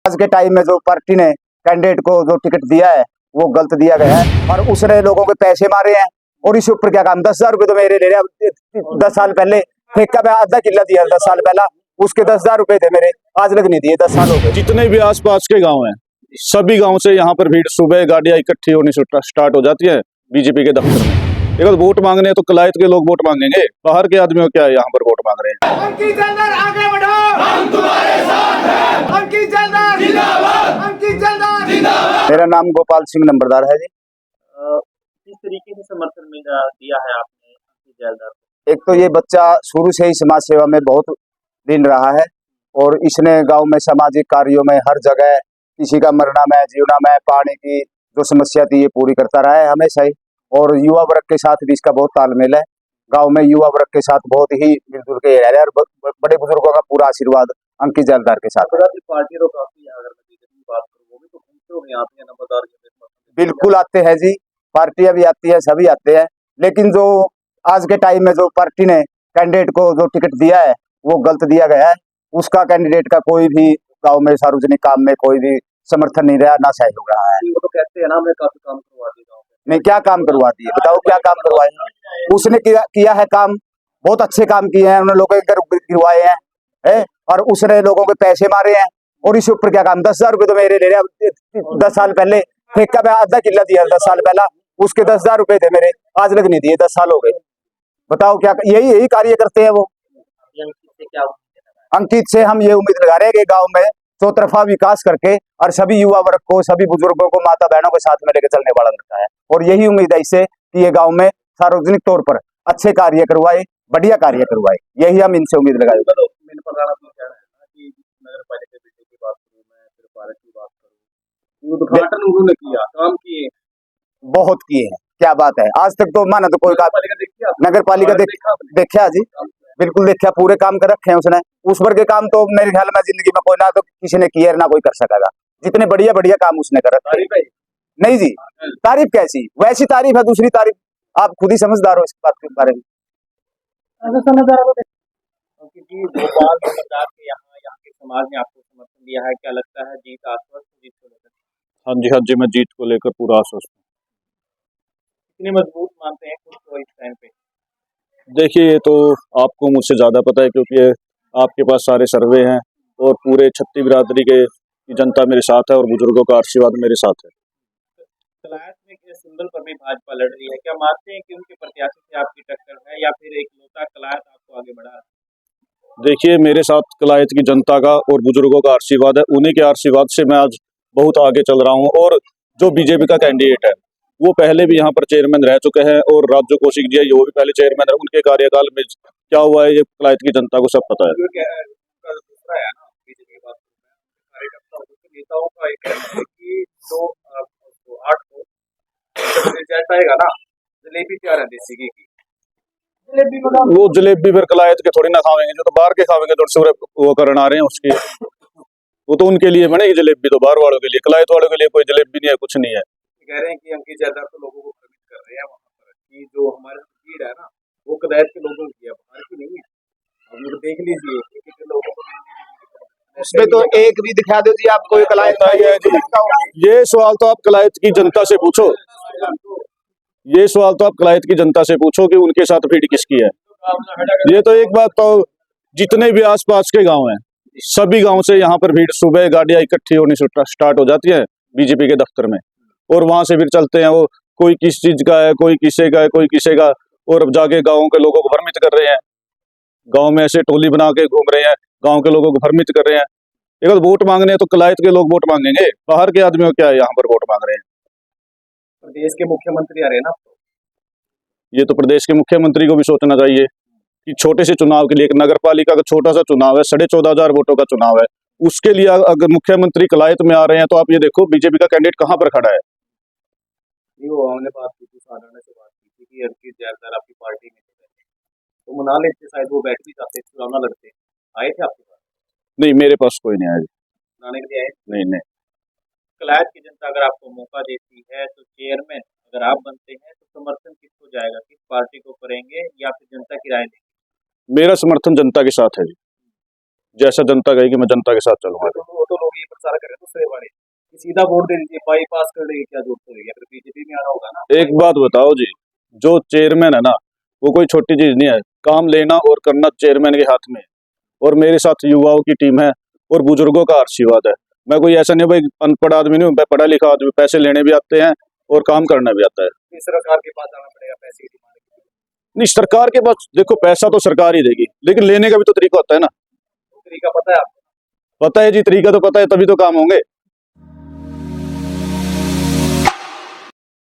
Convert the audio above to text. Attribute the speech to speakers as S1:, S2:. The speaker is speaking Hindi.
S1: आज के टाइम में जो पार्टी ने कैंडिडेट को जो टिकट दिया है वो गलत दिया गया है और उसने लोगों के पैसे मारे हैं। और इसके ऊपर क्या काम, 10,000 रुपये तो मेरे ले रहे 10 साल पहले ठेका में आधा किला दिया 10 साल पहला, उसके 10,000 रुपये थे मेरे, आज लग नहीं दिए 10 साल हो गए।
S2: जितने भी आसपास के गांव हैं सभी गांव से यहाँ पर भीड़ सुबह गाड़ियां इकट्ठी होनी स्टार्ट हो जाती है बीजेपी के दफ्तर में। अगर वोट मांगने हैं तो कलायत के लोग वोट मांगेंगे, बाहर के आदमियों क्या है यहाँ पर वोट मांग रहे हैं।
S3: अंकित जलदार आगे बढ़ो, हम तुम्हारे साथ हैं। अंकित जलदार जिंदाबाद, अंकित जलदार जिंदाबाद।
S1: मेरा नाम गोपाल सिंह नंबरदार है जी।
S4: किस तरीके से समर्थन दिया है आपने अंकित जलदार को?
S1: एक तो ये बच्चा शुरू से ही समाज सेवा में बहुत दिन रहा है और इसने गांव में सामाजिक कार्यों में हर जगह किसी का मरना में जीवना में पानी की जो समस्या थी ये पूरी करता रहा है हमेशा ही। और युवा वर्ग के साथ भी इसका बहुत तालमेल है, गांव में युवा वर्ग के साथ बहुत ही मिलजुल के रह रहे हैं और बड़े बुजुर्गों का पूरा आशीर्वाद अंकित जलदार के साथ।
S4: पार्टी तो काफी है, अगर मैं बीजेपी की बात करूँ वो भी तो घूमते होंगे यहाँ पे नंबरदार के।
S1: बिल्कुल आते हैं जी, पार्टियां भी आती है, सभी आते हैं, लेकिन जो आज के टाइम में जो पार्टी ने कैंडिडेट को जो टिकट दिया है वो गलत दिया गया है। उसका कैंडिडेट का कोई भी गांव में सार्वजनिक काम में कोई भी समर्थन नहीं रहा, ना सहयोग रहा है।
S4: वो तो कहते हैं ना हमने काफी काम करवा दिया गाँव में।
S1: नहीं, क्या काम करवा दिए बताओ, क्या काम करवाए? उसने किया है काम, बहुत अच्छे काम किए हैं, उन्होंने लोगों के घर गिरवाए हैं और उसने लोगों के पैसे मारे हैं। और इसके ऊपर क्या काम, 10,000 रुपये तो मेरे ले रहे 10 साल पहले ठेका में आधा किला दिया 10 साल पहला, उसके 10,000 रुपये थे मेरे, आज लग नहीं दिए 10 साल हो गए। बताओ क्या यही कार्य करते हैं वो। अंकित से हम ये उम्मीद लगा रहे हैं कि गांव में चौतरफा विकास करके और सभी युवा वर्ग को, सभी बुजुर्गों को, माता बहनों के साथ में लेकर चलने वाला लड़का है और यही उम्मीद है इससे कि ये गांव में सार्वजनिक तौर पर अच्छे कार्य करवाए, बढ़िया कार्य करवाए, यही हम इनसे उम्मीद लगाए।
S4: उद्घाटन उन्होंने किया, काम किए,
S1: बहुत किए हैं, क्या बात है। आज तक तो माना तो कोई नगर पालिका देखा जी, बिल्कुल देखा, पूरे काम कर रखे हैं उसने। उस वर्ग के काम तो मेरे ख्याल में जिंदगी में कोई ना तो किसी ने किया ना कोई कर सकेगा, जितने बढ़िया बढ़िया काम उसने कर रखे। नहीं जी, तारीफ कैसी, वैसी तारीफ है, दूसरी तारीफ आप खुद ही समझदार हो इस बात के बारे में।
S4: भोपाल नंबरदार के यहाँ के समाज ने आपको समर्थन दिया है, क्या लगता है जीत आश्वस्त जीत को लेकर?
S2: हाँ जी, मैं जीत को लेकर पूरा आश्वस्त हूँ।
S4: कितने मजबूत मानते हैं खुद को इस टाइम पे?
S2: देखिए ये तो आपको मुझसे ज्यादा पता है क्योंकि आपके पास सारे सर्वे हैं और पूरे छत्ती बिरादरी के जनता मेरे साथ है और बुजुर्गों का आशीर्वाद मेरे साथ है।
S4: कलायत में के सिंबल पर भी भाजपा लड़ रही है, क्या मानते हैं कि उनके प्रत्याशी से आपकी टक्कर है या फिर एक लौता कलायत आपको आगे बढ़ा रहा है?
S2: देखिए मेरे साथ कलायत की जनता का और बुजुर्गों का आशीर्वाद है, उन्हीं के आशीर्वाद से मैं आज बहुत आगे चल रहा हूँ। और जो बीजेपी का कैंडिडेट है वो पहले भी यहाँ पर चेयरमैन रह चुके हैं और राज्य कौशिक जी वो भी पहले चेयरमैन है, उनके कार्यकाल में क्या हुआ है ये कलायत की जनता को सब पता है।
S4: नेताओं का एक कहना है कि जो 8 को रिजल्ट आएगा ना, जलेबी तैयार है देसी घी की।
S2: वो जलेबी फिर कलायत के थोड़ी ना खावेंगे, जो तो बाहर के खावेंगे, तो सूर्य वो करना रहे हैं उसकी, वो तो उनके लिए बनेगी जलेबी, तो बाहर वालों के लिए, कलायत वालों के लिए कोई जलेबी नहीं है, कुछ नहीं है।
S4: कह रहे हैं कि अंकित जलदार तो लोगों को भ्रमित कर रहे हैं वहाँ पर कि जो हमारे भीड़ है ना वो कलायत के लोगों की है, बाहर की नहीं है। अब लोग देख लीजिए कितने लोगों को
S1: उसमें तो एक भी दिखा दो जी आपको कलायत है जी।
S2: ये सवाल तो आप कलायत की जनता से पूछो, ये सवाल तो आप कलायत की जनता से पूछो कि उनके साथ भीड़ किसकी है। ये तो एक बात तो जितने भी आसपास के गांव हैं सभी गांव से यहाँ पर भीड़ सुबह गाड़ियां इकट्ठी होनी स्टार्ट हो जाती है बीजेपी के दफ्तर में और वहां से फिर चलते हैं, वो कोई किस चीज का है, कोई किसे का है, कोई किसे का, और अब जाके गाँव के लोगों को भ्रमित कर रहे हैं, गाँव में ऐसे टोली बना के घूम रहे हैं, गाँव के लोगों को भ्रमित कर रहे हैं। अगर वोट मांगने हैं तो कलायत के लोग वोट मांगेंगे, बाहर के आदमियों क्या है यहाँ पर वोट मांग रहे हैं।
S4: प्रदेश के मुख्यमंत्री आ रहे हैं ना,
S2: ये तो प्रदेश के मुख्यमंत्री को भी सोचना चाहिए कि छोटे से चुनाव के लिए, एक नगर पालिका का छोटा सा चुनाव है, 14,500 वोटों का चुनाव है, उसके लिए अगर मुख्यमंत्री कलायत में आ रहे हैं तो आप ये देखो बीजेपी का कैंडिडेट कहाँ पर खड़ा है।
S4: वो हमने बात की थी, साधारण से बात की थी कि अंकित जलदार आपकी पार्टी में तो मना लेते, शायद वो बैठ भी जाते, चुनाव ना लड़ते। आए थे आपके पास?
S2: नहीं, मेरे पास कोई नहीं आया।
S4: मनाने के लिए आए?
S2: नहीं।
S4: कलायत की जनता अगर आपको मौका देती है तो चेयरमैन अगर आप बनते हैं तो समर्थन किसको जाएगा, किस पार्टी को करेंगे या फिर जनता की राय देंगे?
S2: मेरा समर्थन जनता के साथ है, जैसा जनता कहेगी मैं जनता के साथ चलूंगा।
S4: तो लोग ये प्रचार कर रहे हैं दूसरे वाले कि सीधा वोट दे दीजिए, बाईपास कर लेंगे, क्या जरूरत पड़ेगी? अगर बीजेपी में आना होगा ना।
S2: एक बात बताओ जी, जो चेयरमैन है ना, वो कोई छोटी चीज नहीं है। काम लेना और करना चेयरमैन के हाथ में है। और मेरे साथ युवाओं की टीम है और बुजुर्गों का आशीर्वाद है। मैं कोई ऐसा नहीं भाई अनपढ़ आदमी नहीं हूँ, मैं पढ़ा लिखा आदमी, पैसे लेने भी आते हैं और काम करना भी आता है।
S4: फिर सरकार के पास जाना पड़ेगा पैसे की डिमांड के लिए।
S2: नहीं, सरकार के पास देखो पैसा तो सरकार ही देगी, लेकिन लेने का भी तो तरीका होता है ना।
S4: तरीका पता है आपको?
S2: पता है जी, तरीका तो पता है, तभी तो काम होंगे।